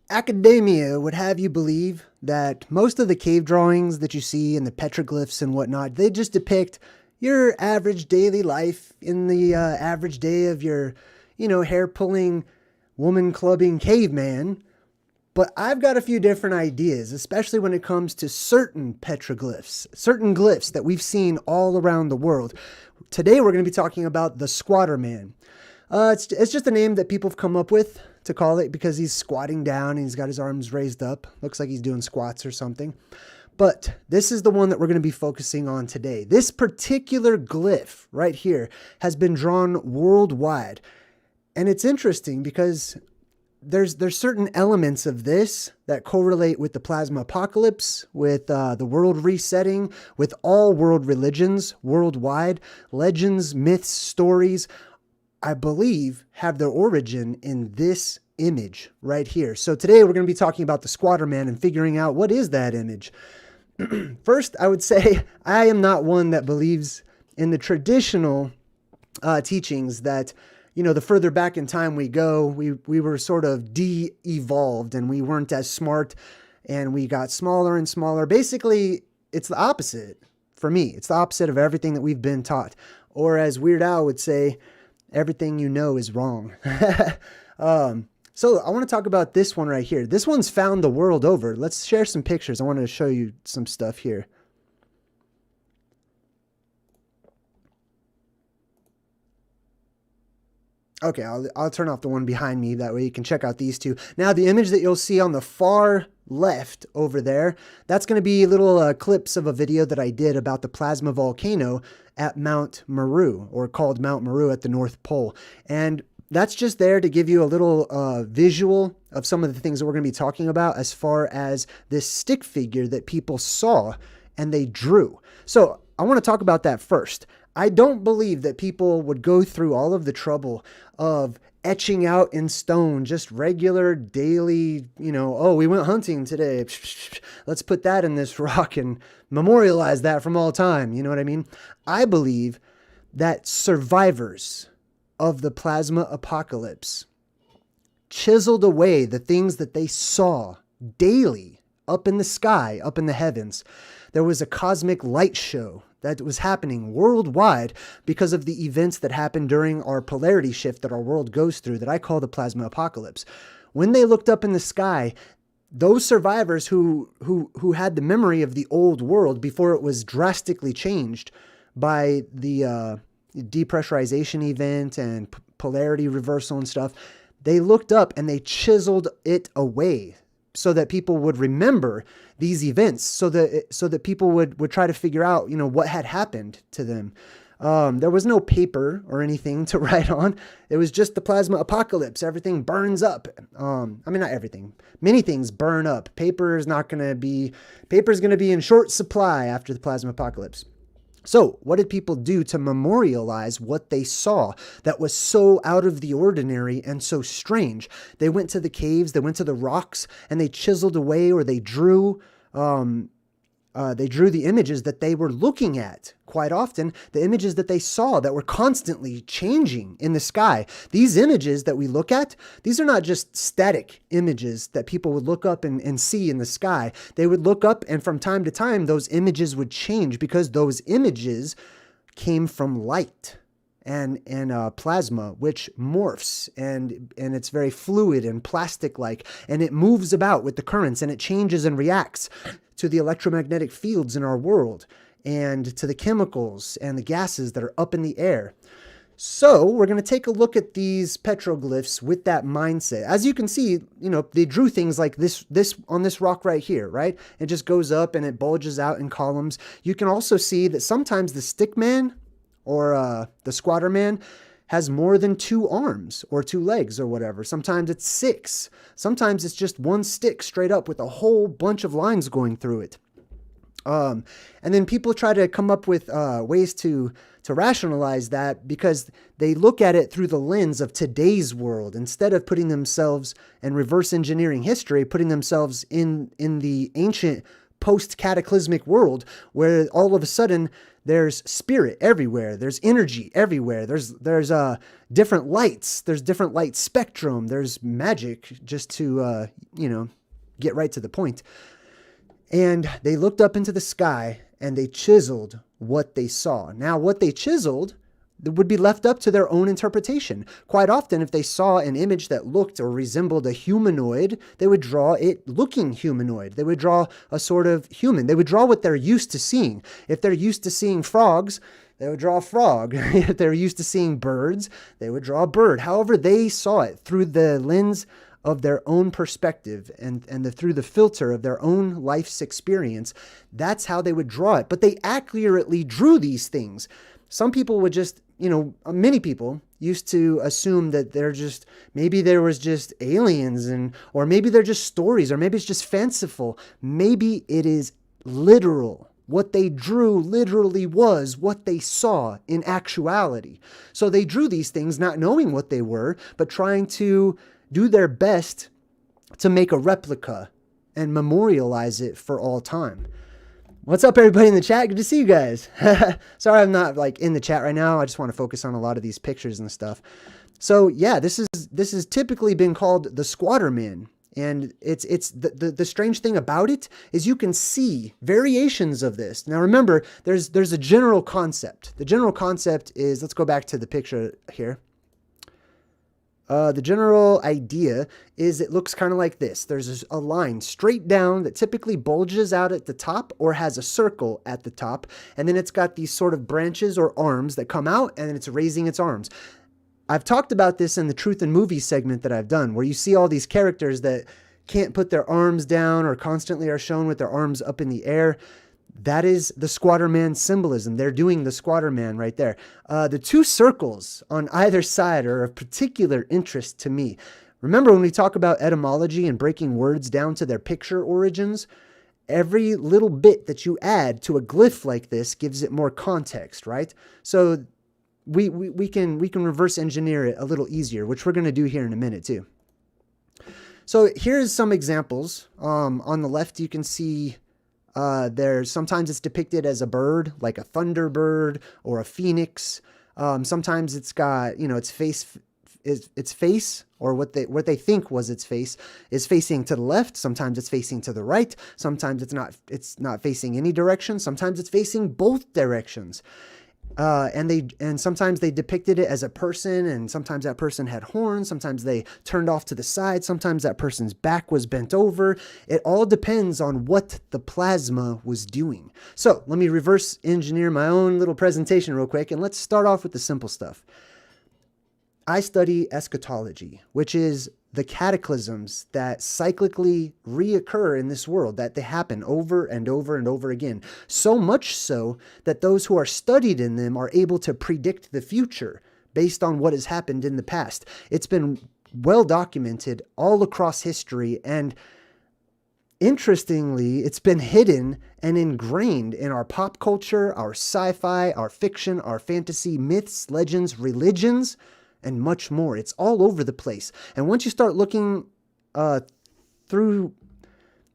Academia would have you believe that most of the cave drawings that you see and the petroglyphs and whatnot, they just depict your average daily life in the average day of your, hair pulling, woman clubbing caveman. But I've got a few different ideas, especially when it comes to certain petroglyphs, certain glyphs that we've seen all around the world. Today we're going to be talking about the Squatter Man. It's just a name that people have come up with to call it because he's squatting down and he's got his arms raised up. Looks like he's doing squats or something. But this is the one that we're going to be focusing on today. This particular glyph right here has been drawn worldwide. And it's interesting because there's certain elements of this that correlate with the plasma apocalypse, with the world resetting, with all world religions worldwide. Legends, myths, stories, I believe, have their origin in this image right here. So today we're going to be talking about the Squatter Man and figuring out what is that image. First, I would say I am not one that believes in the traditional teachings that, the further back in time we go, we were sort of de-evolved and we weren't as smart and we got smaller and smaller. Basically, it's the opposite for me. It's the opposite of everything that we've been taught. Or as Weird Al would say, everything you know is wrong. So I want to talk about this one right here. This one's found the world over. Let's share some pictures. I want to show you some stuff here. Okay, I'll turn off the one behind me. That way you can check out these two. Now, the image that you'll see on the far left over there, that's going to be little clips of a video that I did about the plasma volcano at Mount Meru, or called Mount Meru at the North Pole. And that's just there to give you a little visual of some of the things that we're going to be talking about as far as this stick figure that people saw and they drew. So I want to talk about that first. I don't believe that people would go through all of the trouble of etching out in stone just regular daily, oh, we went hunting today. Let's put that in this rock and memorialize that from all time. You know what I mean? I believe that survivors of the plasma apocalypse chiseled away the things that they saw daily up in the sky, up in the heavens. There was a cosmic light show that was happening worldwide because of the events that happened during our polarity shift that our world goes through that I call the plasma apocalypse. When they looked up in the sky, those survivors who had the memory of the old world before it was drastically changed by the depressurization event and polarity reversal and stuff, they looked up and they chiseled it away so that people would remember these events, so that people would try to figure out, what had happened to them. There was no paper or anything to write on. It was just the plasma apocalypse. Everything burns up. Not everything. Many things burn up. Paper's going to be in short supply after the plasma apocalypse. So what did people do to memorialize what they saw that was so out of the ordinary and so strange? They went to the caves, they went to the rocks, and they chiseled away, or they drew the images that they were looking at. Quite often, the images that they saw that were constantly changing in the sky. These images that we look at, these are not just static images that people would look up and see in the sky. They would look up, and from time to time, those images would change because those images came from light and plasma, which morphs and it's very fluid and plastic-like, and it moves about with the currents, and it changes and reacts to the electromagnetic fields in our world and to the chemicals and the gases that are up in the air. So we're going to take a look at these petroglyphs with that mindset. As you can see, they drew things like this on this rock right here, right? It just goes up and it bulges out in columns. You can also see that sometimes the stick man or the Squatter Man has more than 2 arms or 2 legs or whatever. Sometimes it's 6. Sometimes it's just one stick straight up with a whole bunch of lines going through it. And then people try to come up with ways to rationalize that because they look at it through the lens of today's world instead of putting themselves and reverse engineering history, putting themselves in the ancient post-cataclysmic world where all of a sudden There's spirit everywhere. There's energy everywhere. There's different lights. There's different light spectrum. There's magic, just to, get right to the point. And they looked up into the sky and they chiseled what they saw. Now, what they chiseled would be left up to their own interpretation. Quite often, if they saw an image that looked or resembled a humanoid, they would draw it looking humanoid. They would draw a sort of human. They would draw what they're used to seeing. If they're used to seeing frogs, they would draw a frog. If they're used to seeing birds, they would draw a bird. However, they saw it through the lens of their own perspective and through the filter of their own life's experience. That's how they would draw it. But they accurately drew these things. Some people would just, many people used to assume that maybe there was just aliens or maybe they're just stories, or maybe it's just fanciful. Maybe it is literal. What they drew literally was what they saw in actuality. So they drew these things not knowing what they were, but trying to do their best to make a replica and memorialize it for all time. What's up, everybody in the chat? Good to see you guys. Sorry I'm not in the chat right now. I just want to focus on a lot of these pictures and stuff. So yeah, this has typically been called the Squatter Man. And it's the strange thing about it is you can see variations of this. Now remember, there's a general concept. The general concept is, let's go back to the picture here. The general idea is it looks kind of like this. There's a line straight down that typically bulges out at the top or has a circle at the top. And then it's got these sort of branches or arms that come out, and then it's raising its arms. I've talked about this in the Truth in Movies segment that I've done, where you see all these characters that can't put their arms down or constantly are shown with their arms up in the air. That is the Squatter Man symbolism. They're doing the Squatter Man right there. The two circles on either side are of particular interest to me. Remember when we talk about etymology and breaking words down to their picture origins? Every little bit that you add to a glyph like this gives it more context, right? So we can reverse engineer it a little easier, which we're going to do here in a minute too. So here's some examples. On the left, you can see sometimes it's depicted as a bird, like a thunderbird or a phoenix. Sometimes it's got, its face, or what they think was its face, is facing to the left. Sometimes it's facing to the right. Sometimes it's not facing any direction. Sometimes it's facing both directions. And sometimes they depicted it as a person, and sometimes that person had horns. Sometimes they turned off to the side. Sometimes that person's back was bent over. It all depends on what the plasma was doing. So let me reverse engineer my own little presentation real quick, and let's start off with the simple stuff. I study eschatology, which is the cataclysms that cyclically reoccur in this world, that they happen over and over and over again. So much so that those who are studied in them are able to predict the future based on what has happened in the past. It's been well documented all across history, and interestingly, it's been hidden and ingrained in our pop culture, our sci-fi, our fiction, our fantasy, myths, legends, religions, and much more. It's all over the place. And once you start looking through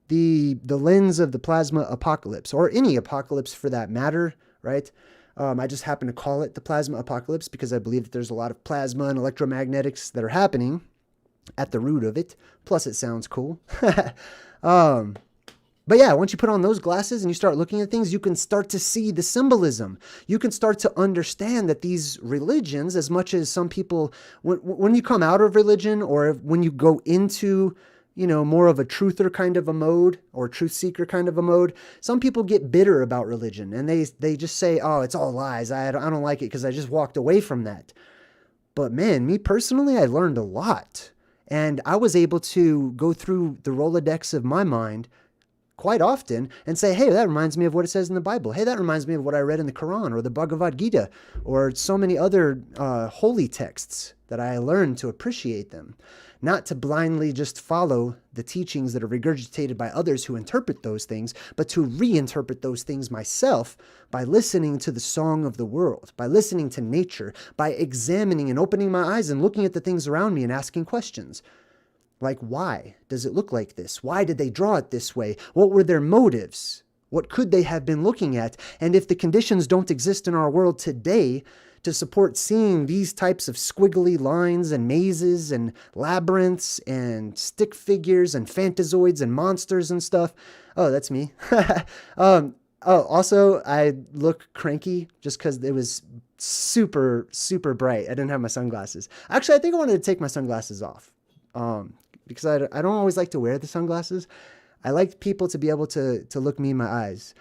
the lens of the plasma apocalypse, or any apocalypse for that matter, right? I just happen to call it the plasma apocalypse because I believe that there's a lot of plasma and electromagnetics that are happening at the root of it. Plus, it sounds cool. But yeah, once you put on those glasses and you start looking at things, you can start to see the symbolism. You can start to understand that these religions, as much as some people, when you come out of religion, or when you go into, more of a truther kind of a mode, or truth seeker kind of a mode, some people get bitter about religion, and they just say, oh, it's all lies. I don't like it because I just walked away from that. But man, me personally, I learned a lot. And I was able to go through the Rolodex of my mind quite often and say, hey, that reminds me of what it says in the Bible. Hey, that reminds me of what I read in the Quran or the Bhagavad Gita or so many other holy texts that I learned to appreciate them. Not to blindly just follow the teachings that are regurgitated by others who interpret those things, but to reinterpret those things myself by listening to the song of the world, by listening to nature, by examining and opening my eyes and looking at the things around me and asking questions. Like, why does it look like this? Why did they draw it this way? What were their motives? What could they have been looking at? And if the conditions don't exist in our world today to support seeing these types of squiggly lines and mazes and labyrinths and stick figures and Fantazoids and monsters and stuff. Oh, that's me. Oh, also, I look cranky just because it was super, super bright. I didn't have my sunglasses. Actually, I think I wanted to take my sunglasses off because I don't always like to wear the sunglasses. I like people to be able to look me in my eyes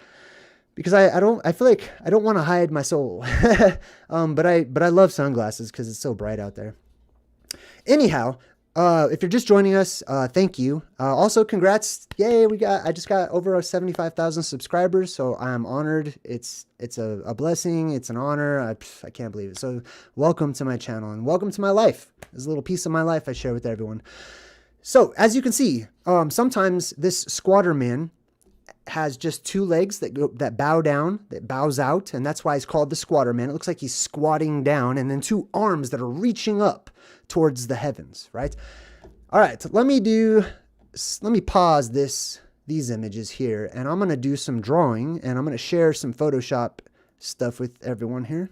because I feel like I don't want to hide my soul. But I love sunglasses because it's so bright out there. Anyhow, if you're just joining us, thank you. Also, congrats. Yay, I just got over 75,000 subscribers, so I'm honored. It's a blessing. It's an honor. I can't believe it. So welcome to my channel and welcome to my life. There's a little piece of my life I share with everyone. So as you can see, sometimes this squatter man has just two legs that bow down, that bows out, and that's why he's called the squatter man. It looks like he's squatting down, and then two arms that are reaching up towards the heavens, right? All right, let me pause these images here, and I'm going to do some drawing, and I'm going to share some Photoshop stuff with everyone here.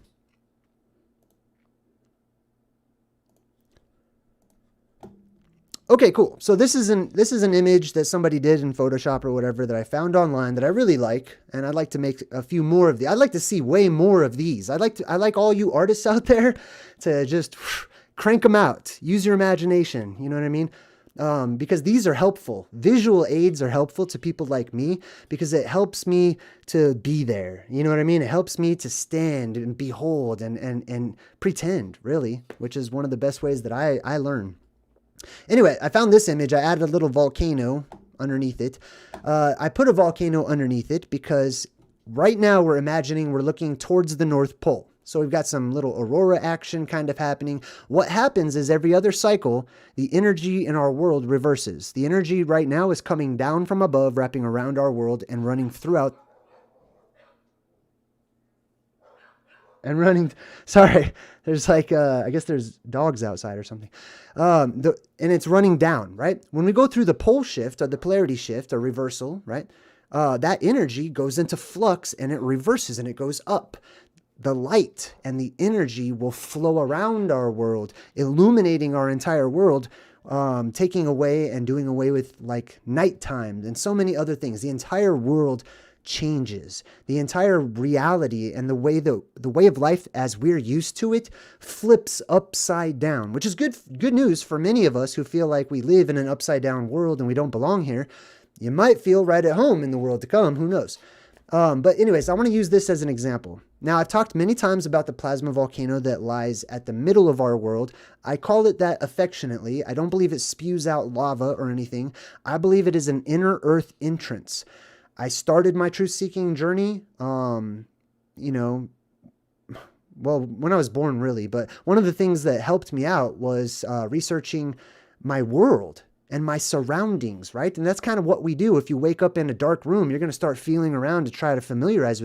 Okay, cool. So this is an image that somebody did in Photoshop or whatever that I found online that I really like, and I'd like to make a few more of these. I'd like to see way more of these. I like all you artists out there to just crank them out. Use your imagination. You know what I mean? Because these are helpful. Visual aids are helpful to people like me because it helps me to be there. You know what I mean? It helps me to stand and behold and pretend, really, which is one of the best ways that I learn. Anyway, I found this image. I added a little volcano underneath it. I put a volcano underneath it because right now we're looking towards the North Pole. So we've got some little aurora action kind of happening. What happens is every other cycle, the energy in our world reverses. The energy right now is coming down from above, wrapping around our world and running throughout. Sorry, there's like, I guess there's dogs outside or something. And it's running down, right? When we go through the pole shift or the polarity shift or reversal, right? That energy goes into flux and it reverses and it goes up. The light and the energy will flow around our world, illuminating our entire world, taking away and doing away with like nighttime and so many other things. The entire world changes. The entire reality and the way of life as we're used to it flips upside down, which is good news for many of us who feel like we live in an upside down world and we don't belong here. You might feel right at home in the world to come. Who knows? But anyways, I want to use this as an example. Now, I've talked many times about the plasma volcano that lies at the middle of our world. I call it that affectionately. I don't believe it spews out lava or anything. I believe it is an inner earth entrance. I started my truth-seeking journey, when I was born, really. But one of the things that helped me out was researching my world and my surroundings, right? And that's kind of what we do. If you wake up in a dark room, you're going to start feeling around to try to familiarize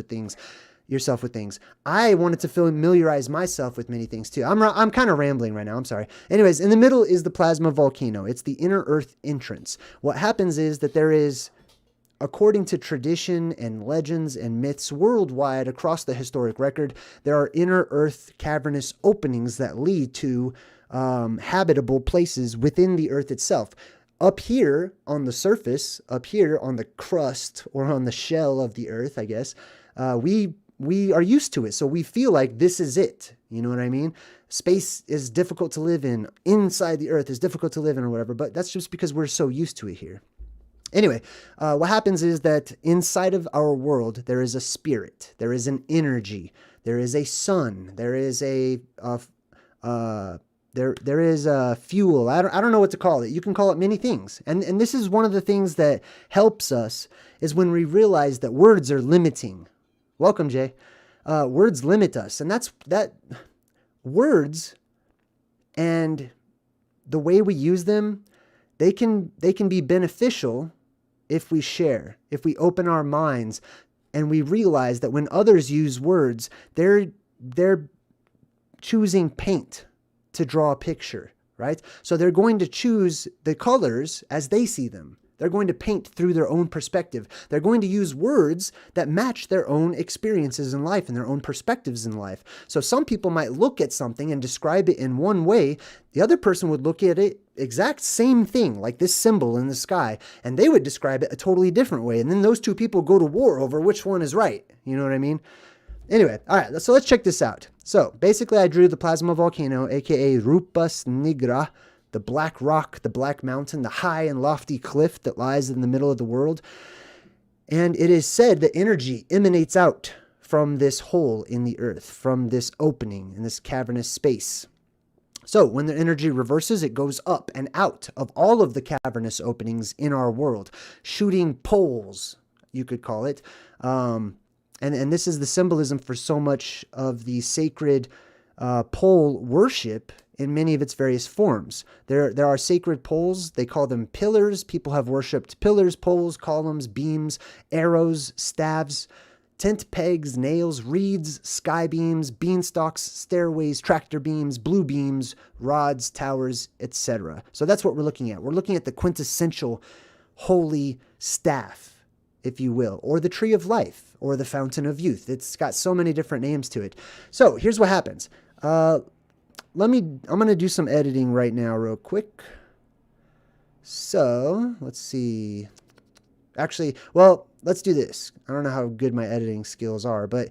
yourself with things. I wanted to familiarize myself with many things too. I'm kind of rambling right now. I'm sorry. Anyways, in the middle is the plasma volcano. It's the inner earth entrance. What happens is that there is, according to tradition and legends and myths worldwide across the historic record, there are inner earth cavernous openings that lead to habitable places within the earth itself. Up here on the surface, up here on the crust or on the shell of the earth, I guess, we are used to it. So we feel like this is it. You know what I mean? Space is difficult to live in. Inside the earth is difficult to live in or whatever, but that's just because we're so used to it here. Anyway, what happens is that inside of our world, there is a spirit, there is an energy, there is a sun, there is a there is a fuel. I don't know what to call it. You can call it many things. And this is one of the things that helps us is when we realize that words are limiting. Welcome, Jay. Words limit us. And that words and the way we use them, they can be beneficial if we share, if we open our minds and we realize that when others use words, they're choosing paint to draw a picture, right? So they're going to choose the colors as they see them. They're going to paint through their own perspective. They're going to use words that match their own experiences in life and their own perspectives in life. So some people might look at something and describe it in one way. The other person would look at it exact same thing, like this symbol in the sky, and they would describe it a totally different way. And then those two people go to war over which one is right. You know what I mean? Anyway, all right, so let's check this out. So basically I drew the plasma volcano, aka Rupas Nigra, the black rock, the black mountain, the high and lofty cliff that lies in the middle of the world. And it is said that energy emanates out from this hole in the earth, from this opening in this cavernous space. So when the energy reverses, it goes up and out of all of the cavernous openings in our world, shooting poles, you could call it. And this is the symbolism for so much of the sacred pole worship in many of its various forms. There are sacred poles. They call them pillars. People have worshipped pillars, poles, columns, beams, arrows, staves, tent pegs, nails, reeds, sky beams, beanstalks, stairways, tractor beams, blue beams, rods, towers, etc. So that's what we're looking at. We're looking at the quintessential holy staff, if you will, or the tree of life, or the fountain of youth. It's got so many different names to it. So here's what happens. I'm going to do some editing right now real quick. So let's see. Actually, well, let's do this. I don't know how good my editing skills are, but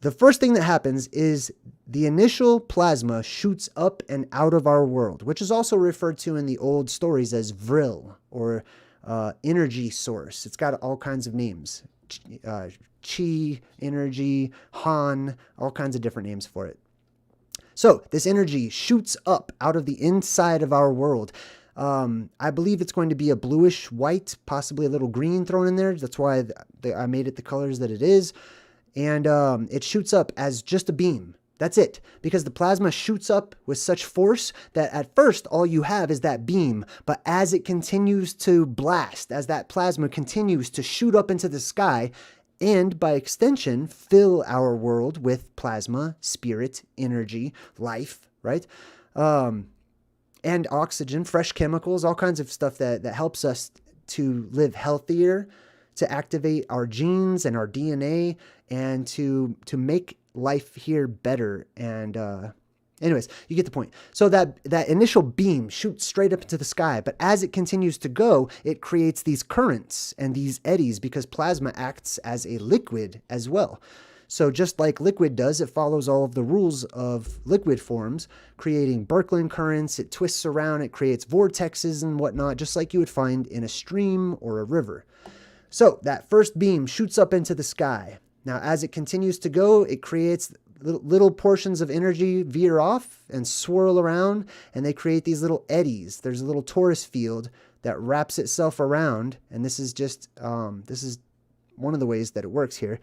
the first thing that happens is the initial plasma shoots up and out of our world, which is also referred to in the old stories as vril, or energy source. It's got all kinds of names. Chi, energy, Han, all kinds of different names for it. So this energy shoots up out of the inside of our world. I believe it's going to be a bluish white, possibly a little green thrown in there. That's why I made it the colors that it is. And it shoots up as just a beam. That's it. Because the plasma shoots up with such force that at first all you have is that beam. But as it continues to blast, as that plasma continues to shoot up into the sky, and by extension, fill our world with plasma, spirit, energy, life, right? And oxygen, fresh chemicals, all kinds of stuff that helps us to live healthier, to activate our genes and our DNA, and to make life here better. And anyways, you get the point. So that initial beam shoots straight up into the sky, but as it continues to go, it creates these currents and these eddies because plasma acts as a liquid as well. So just like liquid does, it follows all of the rules of liquid forms, creating Birkeland currents. It twists around, it creates vortexes and whatnot, just like you would find in a stream or a river. So that first beam shoots up into the sky. Now, as it continues to go, it creates little portions of energy veer off and swirl around, and they create these little eddies. There's a little torus field that wraps itself around, and this is just this is one of the ways that it works here.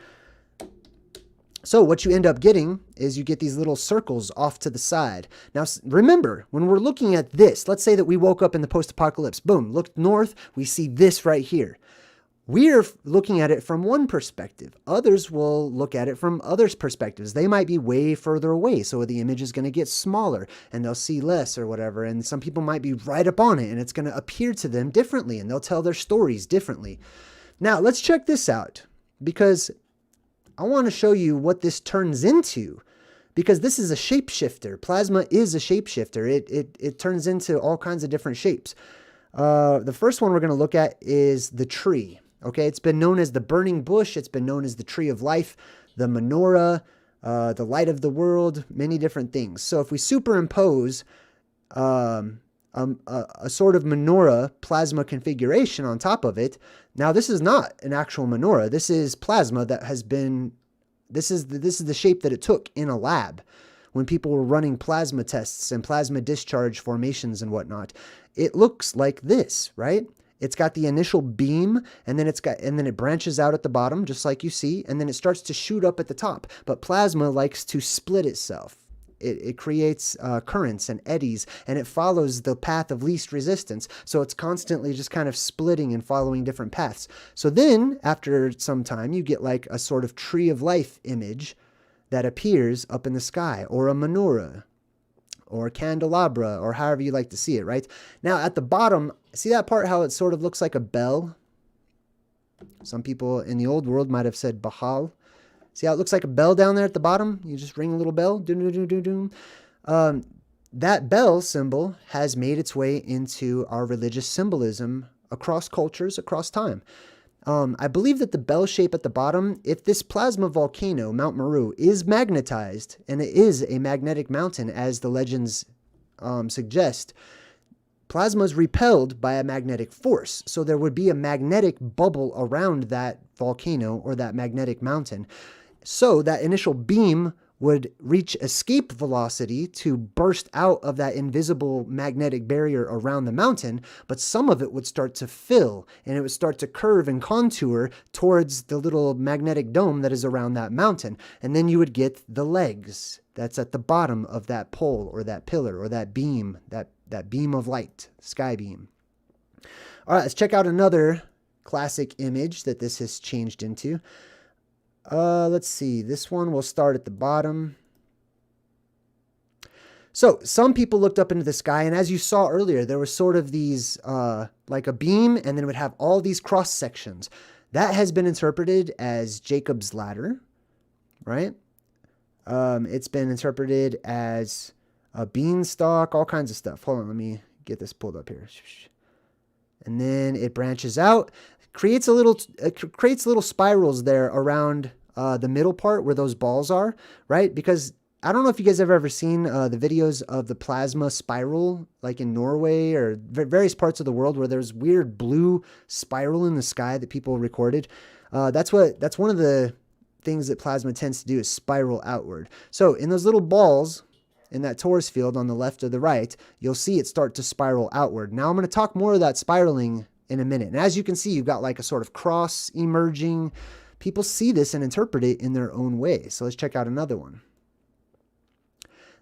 So what you end up getting is you get these little circles off to the side. Now, remember, when we're looking at this, let's say that we woke up in the post-apocalypse. Boom, looked north, we see this right here. We're looking at it from one perspective. Others will look at it from others' perspectives. They might be way further away, so the image is going to get smaller, and they'll see less or whatever. And some people might be right up on it, and it's going to appear to them differently, and they'll tell their stories differently. Now, let's check this out, because I want to show you what this turns into, because this is a shapeshifter. Plasma is a shapeshifter. It turns into all kinds of different shapes. The first one we're going to look at is the tree. Okay, it's been known as the burning bush. It's been known as the tree of life, the menorah, the light of the world, many different things. So if we superimpose a sort of menorah plasma configuration on top of it, now this is not an actual menorah. This is plasma that has been, this is the shape that it took in a lab when people were running plasma tests and plasma discharge formations and whatnot. It looks like this, right? It's got the initial beam, and then it branches out at the bottom, just like you see, and then it starts to shoot up at the top. But plasma likes to split itself. It creates currents and eddies, and it follows the path of least resistance. So it's constantly just kind of splitting and following different paths. So then, after some time, you get like a sort of tree of life image that appears up in the sky, or a menorah, or a candelabra, or however you like to see it, right? Now, at the bottom, see that part, how it sort of looks like a bell? Some people in the old world might have said Bahal. See how it looks like a bell down there at the bottom? You just ring a little bell. That bell symbol has made its way into our religious symbolism across cultures, across time. I believe that the bell shape at the bottom, if this plasma volcano, Mount Meru, is magnetized, and it is a magnetic mountain as the legends suggest, plasma is repelled by a magnetic force. So there would be a magnetic bubble around that volcano or that magnetic mountain. So that initial beam would reach escape velocity to burst out of that invisible magnetic barrier around the mountain, but some of it would start to fill, and it would start to curve and contour towards the little magnetic dome that is around that mountain. And then you would get the legs that's at the bottom of that pole or that pillar or that beam, that beam of light, sky beam. All right, let's check out another classic image that this has changed into. Let's see. This one will start at the bottom. So some people looked up into the sky, and as you saw earlier, there was sort of these, like a beam, and then it would have all these cross sections. That has been interpreted as Jacob's ladder, right? It's been interpreted as a beanstalk, all kinds of stuff. Hold on, let me get this pulled up here. And then it branches out. Creates little spirals there around the middle part where those balls are, right? Because I don't know if you guys have ever seen the videos of the plasma spiral, like in Norway or various parts of the world where there's weird blue spiral in the sky that people recorded. That's one of the things that plasma tends to do, is spiral outward. So in those little balls in that torus field on the left or the right, you'll see it start to spiral outward. Now I'm going to talk more of that spiraling in a minute. And as you can see, you've got like a sort of cross emerging. People see this and interpret it in their own way. So let's check out another one.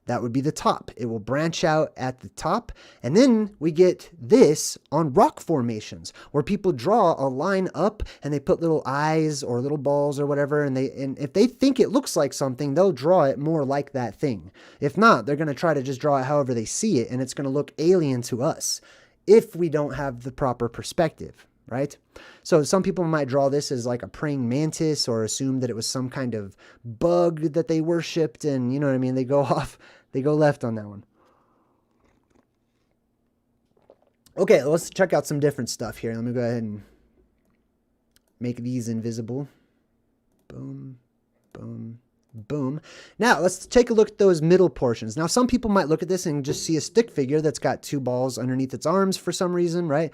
That would be the top. It will branch out at the top. And then we get this on rock formations where people draw a line up and they put little eyes or little balls or whatever. And if they think it looks like something, they'll draw it more like that thing. If not, they're going to try to just draw it however they see it. And it's going to look alien to us if we don't have the proper perspective, right? So some people might draw this as like a praying mantis or assume that it was some kind of bug that they worshipped, and you know what I mean? They go left on that one. Okay, let's check out some different stuff here. Let me go ahead and make these invisible. Boom, boom, boom. Now, let's take a look at those middle portions. Now, some people might look at this and just see a stick figure that's got two balls underneath its arms for some reason, right?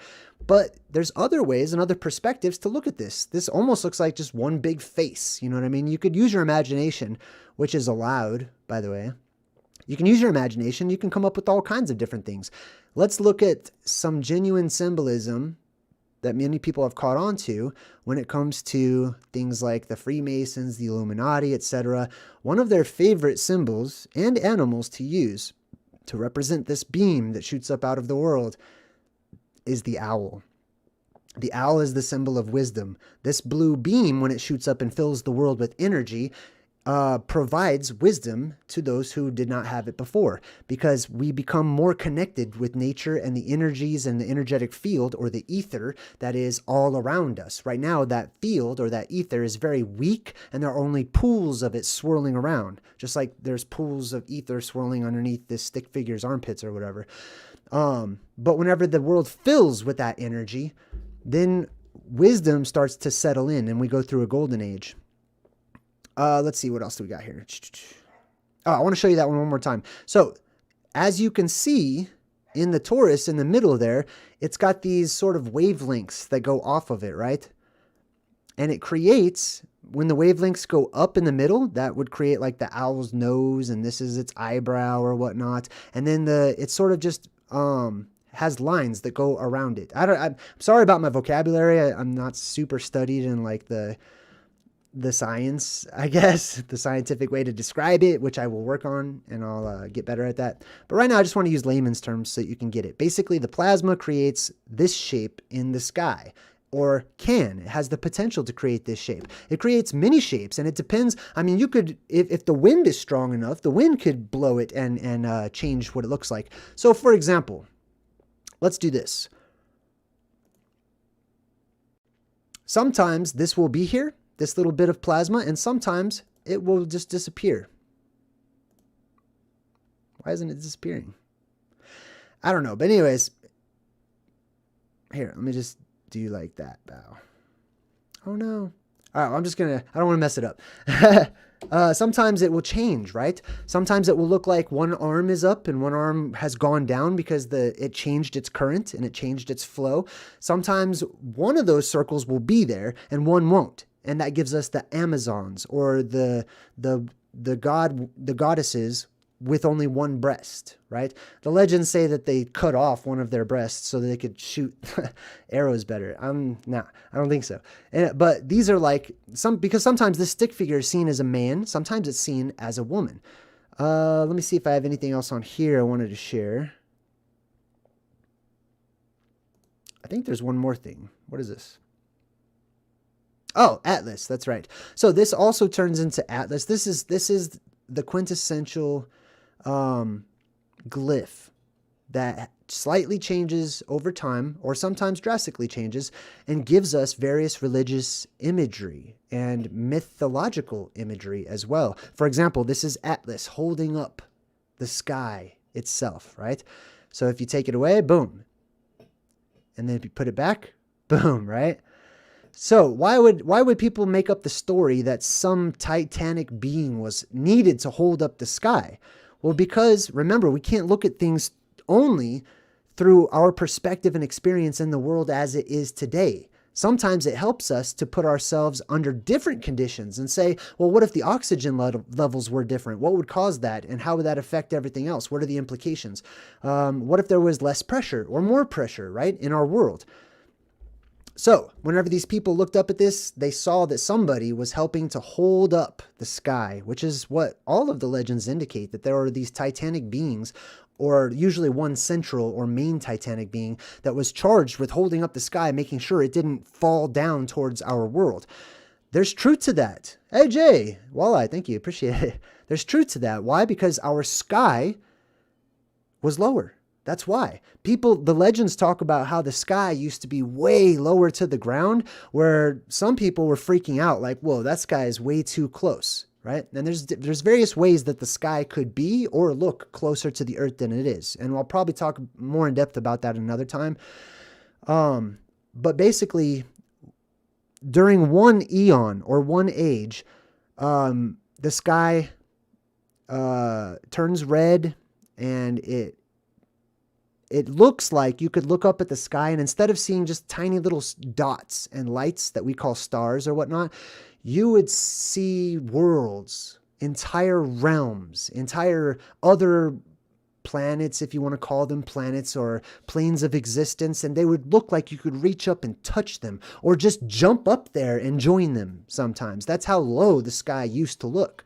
But there's other ways and other perspectives to look at this. This almost looks like just one big face. You know what I mean? You could use your imagination, which is allowed, by the way. You can use your imagination. You can come up with all kinds of different things. Let's look at some genuine symbolism that many people have caught on to when it comes to things like the Freemasons, the Illuminati, etc. One of their favorite symbols and animals to use to represent this beam that shoots up out of the world is the owl. The owl is the symbol of wisdom. This blue beam, when it shoots up and fills the world with energy, provides wisdom to those who did not have it before, because we become more connected with nature and the energies and the energetic field or the ether that is all around us. Right now, that field or that ether is very weak, and there are only pools of it swirling around, just like there's pools of ether swirling underneath this stick figure's armpits or whatever. But whenever the world fills with that energy, then wisdom starts to settle in and we go through a golden age. Let's see, what else do we got here? Oh, I want to show you that one more time. So as you can see in the torus in the middle there, it's got these sort of wavelengths that go off of it, right? And it creates, when the wavelengths go up in the middle, that would create like the owl's nose, and this is its eyebrow or whatnot. And then it sort of just has lines that go around it. I'm sorry about my vocabulary. I'm not super studied in like the science, I guess, the scientific way to describe it, which I will work on, and I'll get better at that. But right now, I just want to use layman's terms so that you can get it. Basically, the plasma creates this shape in the sky, or it has the potential to create this shape. It creates many shapes, and it depends. I mean, you could, if the wind is strong enough, the wind could blow it and change what it looks like. So, for example, let's do this. sometimes this will be here, this little bit of plasma, and sometimes it will just disappear. Why isn't it disappearing? I don't know. But anyways, here, let me just do like that. Bow. Oh no. All right, well, I'm just going to, I don't want to mess it up. Sometimes it will change, right? Sometimes it will look like one arm is up and one arm has gone down because it changed its current and it changed its flow. Sometimes one of those circles will be there and one won't. And that gives us the Amazons, or the goddesses with only one breast, right? The legends say that they cut off one of their breasts so that they could shoot arrows better. Nah, I don't think so. But these are like because sometimes this stick figure is seen as a man, sometimes it's seen as a woman. Let me see if I have anything else on here I wanted to share. I think there's one more thing. What is this? Oh, Atlas. That's right. So this also turns into Atlas. This is the quintessential glyph that slightly changes over time, or sometimes drastically changes, and gives us various religious imagery and mythological imagery as well. For example, this is Atlas holding up the sky itself, right? So if you take it away, boom. And then if you put it back, boom, right? So why would people make up the story that some titanic being was needed to hold up the sky? Well, because remember, we can't look at things only through our perspective and experience in the world as it is today. Sometimes it helps us to put ourselves under different conditions and say, well, what if the oxygen levels were different? What would cause that? And how would that affect everything else? What are the implications? What if there was less pressure or more pressure, right, in our world? So whenever these people looked up at this, they saw that somebody was helping to hold up the sky, which is what all of the legends indicate, that there are these titanic beings, or usually one central or main titanic being that was charged with holding up the sky, making sure it didn't fall down towards our world. There's truth to that. Hey, Jay, walleye, thank you, appreciate it. There's truth to that. Why? Because our sky was lower. That's why. The legends talk about how the sky used to be way lower to the ground, where some people were freaking out like, whoa, that sky is way too close, right? And there's various ways that the sky could be or look closer to the earth than it is. And I'll probably talk more in depth about that another time. But basically, during one eon or one age, the sky turns red, and it looks like you could look up at the sky, and instead of seeing just tiny little dots and lights that we call stars or whatnot, you would see worlds, entire realms, entire other planets, if you want to call them planets, or planes of existence, and they would look like you could reach up and touch them, or just jump up there and join them sometimes. That's how low the sky used to look.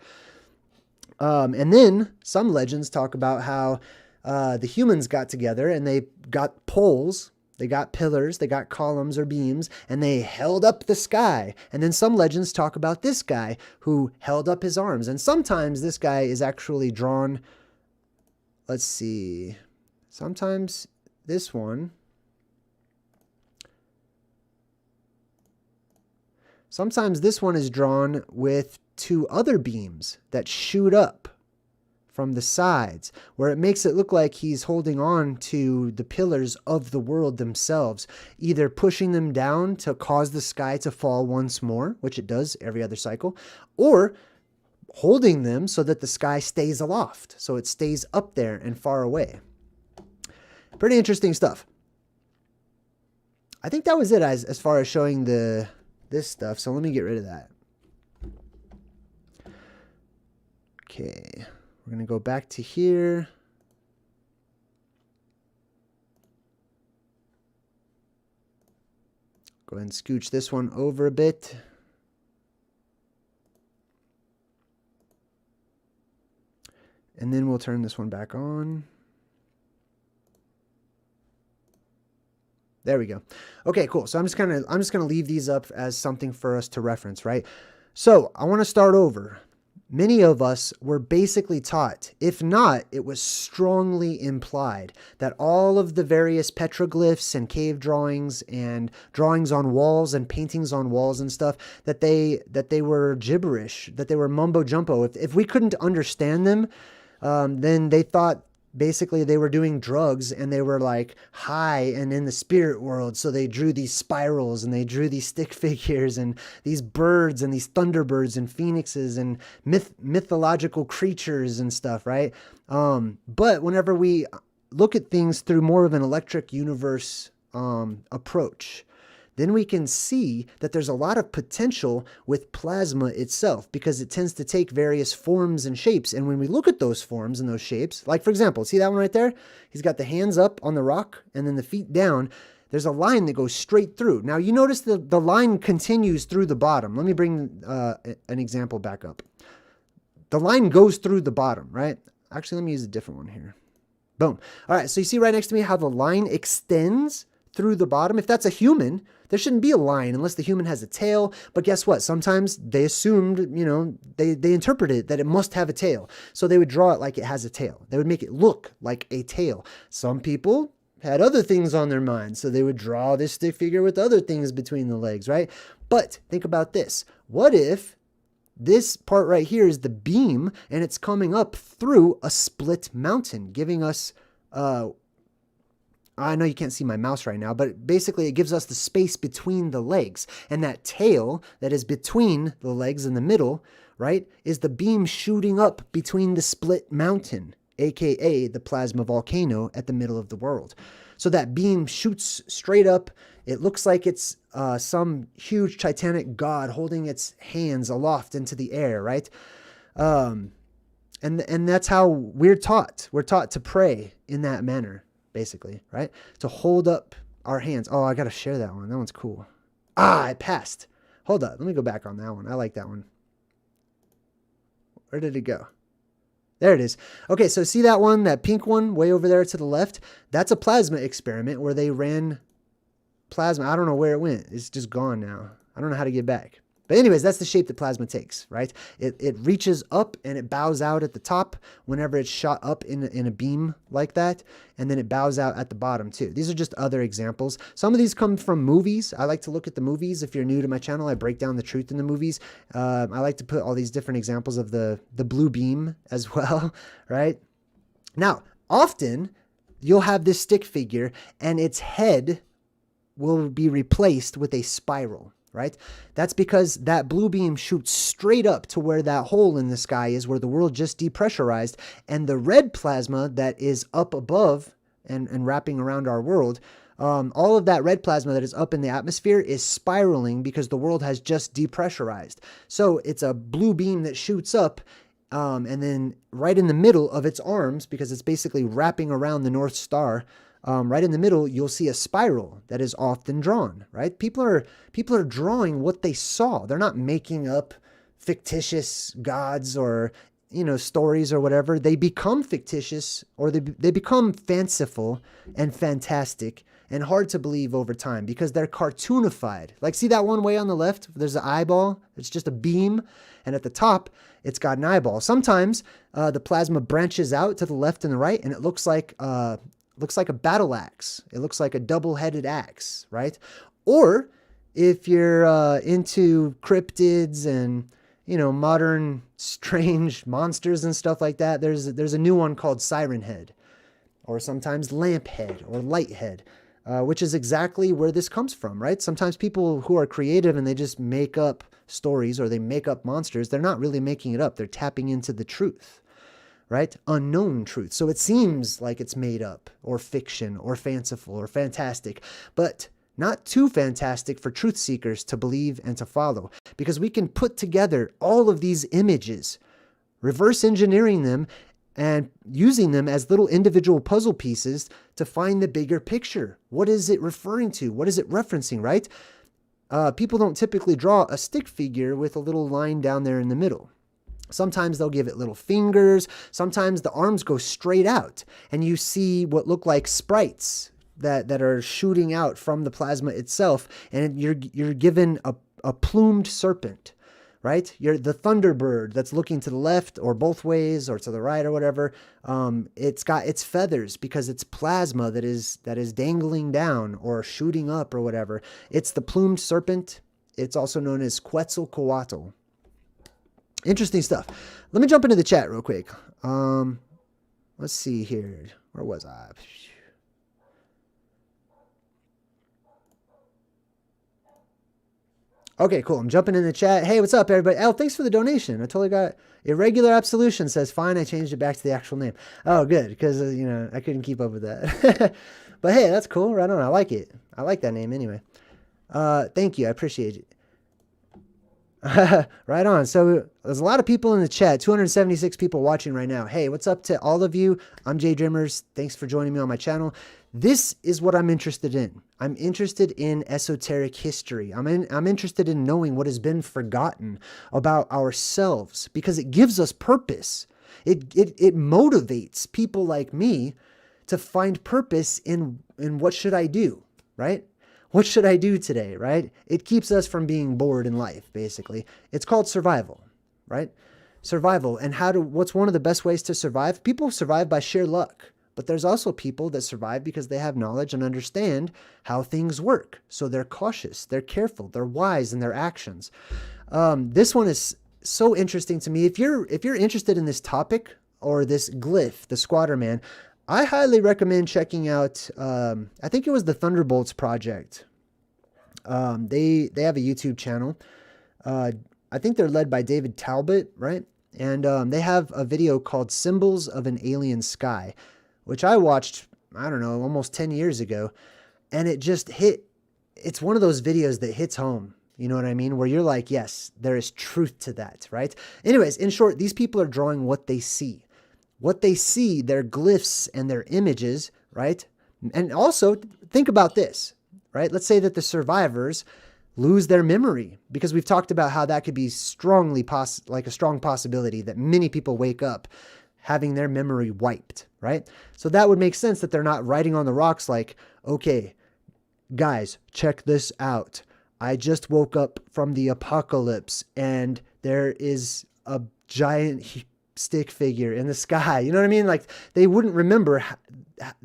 And then some legends talk about how the humans got together and they got poles, they got pillars, they got columns or beams, and they held up the sky. And then some legends talk about this guy who held up his arms. And sometimes this guy is actually drawn, let's see, sometimes this one, is drawn with two other beams that shoot up from the sides, where it makes it look like he's holding on to the pillars of the world themselves, either pushing them down to cause the sky to fall once more, which it does every other cycle, or holding them so that the sky stays aloft, so it stays up there and far away. Pretty interesting stuff. I think that was it as far as showing this stuff, so let me get rid of that. Okay. We're going to go back to here. Go ahead and scooch this one over a bit. And then we'll turn this one back on. There we go. Okay, cool. So I'm just gonna leave these up as something for us to reference, right? So I want to start over. many of us were basically taught, if not, it was strongly implied, that all of the various petroglyphs and cave drawings and drawings on walls and paintings on walls and stuff, that they were gibberish, that they were mumbo jumbo. If we couldn't understand them, then they thought basically they were doing drugs and they were like high and in the spirit world. So they drew these spirals and they drew these stick figures and these birds and these thunderbirds and phoenixes and mythological creatures and stuff, right? But whenever we look at things through more of an electric universe approach, then we can see that there's a lot of potential with plasma itself, because it tends to take various forms and shapes. And when we look at those forms and those shapes, like for example, see that one right there? He's got the hands up on the rock and then the feet down. There's a line that goes straight through. Now you notice the line continues through the bottom. Let me bring an example back up. The line goes through the bottom, right? Actually, let me use a different one here. Boom. All right, so you see right next to me how the line extends through the bottom? If that's a human, there shouldn't be a line unless the human has a tail. But guess what? Sometimes they assumed, they interpreted that it must have a tail. So they would draw it like it has a tail. They would make it look like a tail. Some people had other things on their mind, so they would draw this stick figure with other things between the legs, right? But think about this. What if this part right here is the beam and it's coming up through a split mountain, giving us I know you can't see my mouse right now, but basically it gives us the space between the legs. And that tail that is between the legs in the middle, right, is the beam shooting up between the split mountain, aka the plasma volcano at the middle of the world. So that beam shoots straight up. It looks like it's some huge titanic god holding its hands aloft into the air, right? And that's how we're taught. We're taught to pray in that manner, basically, right? To hold up our hands. Oh, I got to share that one. That one's cool. I passed. Hold up. Let me go back on that one. I like that one. Where did it go? There it is. Okay, so see that one, that pink one way over there to the left? That's a plasma experiment where they ran plasma. I don't know where it went. It's just gone now. I don't know how to get back. But anyways, that's the shape that plasma takes, right? It reaches up and it bows out at the top whenever it's shot up in a beam like that. And then it bows out at the bottom too. These are just other examples. Some of these come from movies. I like to look at the movies. If you're new to my channel, I break down the truth in the movies. I like to put all these different examples of the blue beam as well, right? Now, often you'll have this stick figure and its head will be replaced with a spiral, right? That's because that blue beam shoots straight up to where that hole in the sky is, where the world just depressurized, and the red plasma that is up above and wrapping around our world, all of that red plasma that is up in the atmosphere is spiraling because the world has just depressurized. So it's a blue beam that shoots up, and then right in the middle of its arms, because it's basically wrapping around the North Star, right in the middle, you'll see a spiral that is often drawn, right? People are drawing what they saw. They're not making up fictitious gods or, stories or whatever. They become fictitious, or they become fanciful and fantastic and hard to believe over time because they're cartoonified. Like, see that one way on the left? There's an eyeball. It's just a beam. And at the top, it's got an eyeball. Sometimes the plasma branches out to the left and the right, and it looks like a battle axe. It looks like a double-headed axe, right? Or if you're into cryptids and, modern strange monsters and stuff like that, there's a new one called Siren Head, or sometimes Lamp Head or Light Head, which is exactly where this comes from, right? Sometimes people who are creative and they just make up stories or they make up monsters, they're not really making it up. They're tapping into the truth, right? Unknown truth. So it seems like it's made up or fiction or fanciful or fantastic, but not too fantastic for truth seekers to believe and to follow, because we can put together all of these images, reverse engineering them and using them as little individual puzzle pieces to find the bigger picture. What is it referring to? What is it referencing, right? People don't typically draw a stick figure with a little line down there in the middle. Sometimes they'll give it little fingers. Sometimes the arms go straight out and you see what look like sprites that are shooting out from the plasma itself. And you're given a plumed serpent right? You're the thunderbird that's looking to the left or both ways or to the right or whatever. It's got its feathers because it's plasma that is dangling down or shooting up or whatever. It's the plumed serpent. It's also known as Quetzalcoatl. Interesting stuff. Let me jump into the chat real quick. Let's see here. Where was I? Okay, cool. I'm jumping in the chat. Hey, what's up, everybody? Oh, thanks for the donation. I totally got irregular absolution. Says fine. I changed it back to the actual name. Oh, good, because I couldn't keep up with that. But hey, that's cool. Right on. I like it. I like that name anyway. Thank you. I appreciate it. Right on. So there's a lot of people in the chat. 276 people watching right now. Hey, what's up to all of you? I'm Jay Dreamers. Thanks for joining me on my channel. This is what I'm interested in. I'm interested in esoteric history. I'm interested in knowing what has been forgotten about ourselves because it gives us purpose. It motivates people like me to find purpose in what should I do, right? What should I do today, right? It keeps us from being bored in life, basically. It's called survival, right? Survival. And what's one of the best ways to survive? People survive by sheer luck. But there's also people that survive because they have knowledge and understand how things work. So they're cautious, they're careful, they're wise in their actions. This one is so interesting to me. If you're interested in this topic or this glyph, the Squatter Man, I highly recommend checking out, I think it was the Thunderbolts Project. They have a YouTube channel. I think they're led by David Talbot, right? And they have a video called Symbols of an Alien Sky, which I watched, I don't know, almost 10 years ago. And it just it's one of those videos that hits home. You know what I mean? Where you're like, yes, there is truth to that, right? Anyways, in short, these people are drawing what they see. What they see, their glyphs and their images, right? And also, think about this, right? Let's say that the survivors lose their memory, because we've talked about how that could be strongly like a strong possibility that many people wake up having their memory wiped, right? So that would make sense that they're not writing on the rocks like, okay, guys, check this out. I just woke up from the apocalypse and there is a giant stick figure in the sky. You know what I mean? Like they wouldn't remember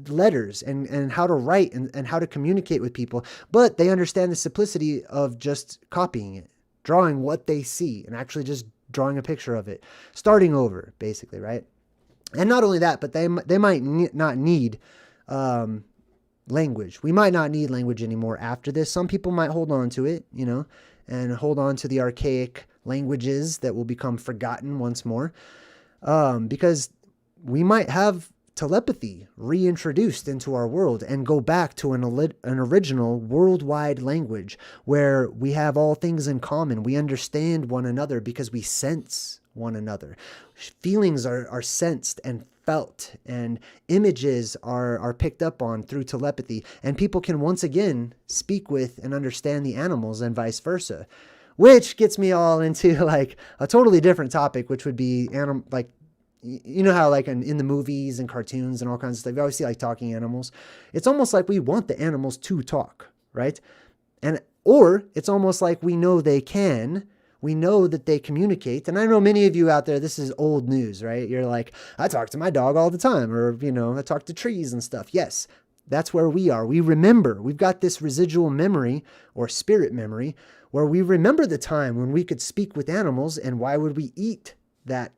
letters and how to write and how to communicate with people, but they understand the simplicity of just copying it, drawing what they see and actually just drawing a picture of it, starting over basically, right? And not only that, but they might not need language. We might not need language anymore after this. Some people might hold on to it, you know, and hold on to the archaic languages that will become forgotten once more. Because we might have telepathy reintroduced into our world and go back to an original worldwide language where we have all things in common. We understand one another because we sense one another. Feelings are sensed and felt, and images are picked up on through telepathy, and people can once again speak with and understand the animals and vice versa. Which gets me all into like a totally different topic, which would be like, you know how like in the movies and cartoons and all kinds of stuff, you always see like talking animals. It's almost like we want the animals to talk, right? Or it's almost like we know they can. We know that they communicate. And I know many of you out there, this is old news, right? You're like, I talk to my dog all the time, or, you know, I talk to trees and stuff. Yes, that's where we are. We remember. We've got this residual memory or spirit memory where we remember the time when we could speak with animals, and why would we eat that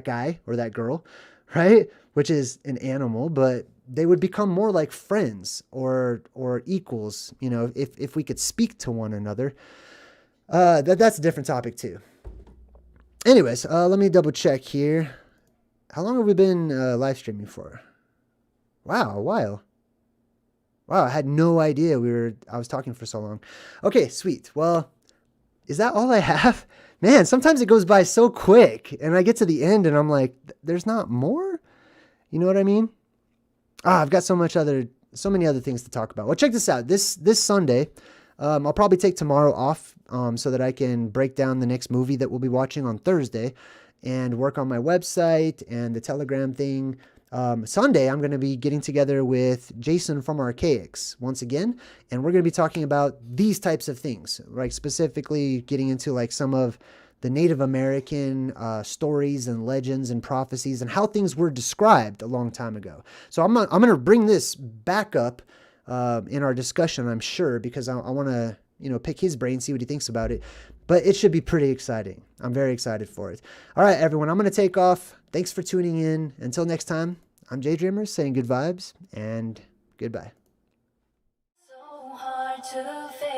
guy or that girl, right? Which is an animal, but they would become more like friends or equals, you know, if we could speak to one another. That's a different topic too. Anyways, let me double check here. How long have we been live streaming for? Wow, a while. Wow, I had no idea I was talking for so long. Okay, sweet. Well, is that all I have? Man, sometimes it goes by so quick and I get to the end and I'm like, there's not more? You know what I mean? I've got so many other things to talk about. Well, check this out. This Sunday, I'll probably take tomorrow off so that I can break down the next movie that we'll be watching on Thursday and work on my website and the Telegram thing. Sunday, I'm going to be getting together with Jason from Archaics once again, and we're going to be talking about these types of things, like specifically getting into like some of the Native American stories and legends and prophecies and how things were described a long time ago. So I'm going to bring this back up in our discussion, I'm sure, because I want to, pick his brain, see what he thinks about it. But it should be pretty exciting. I'm very excited for it. All right, everyone, I'm going to take off. Thanks for tuning in. Until next time, I'm J Dreamer saying good vibes and goodbye. So hard to face.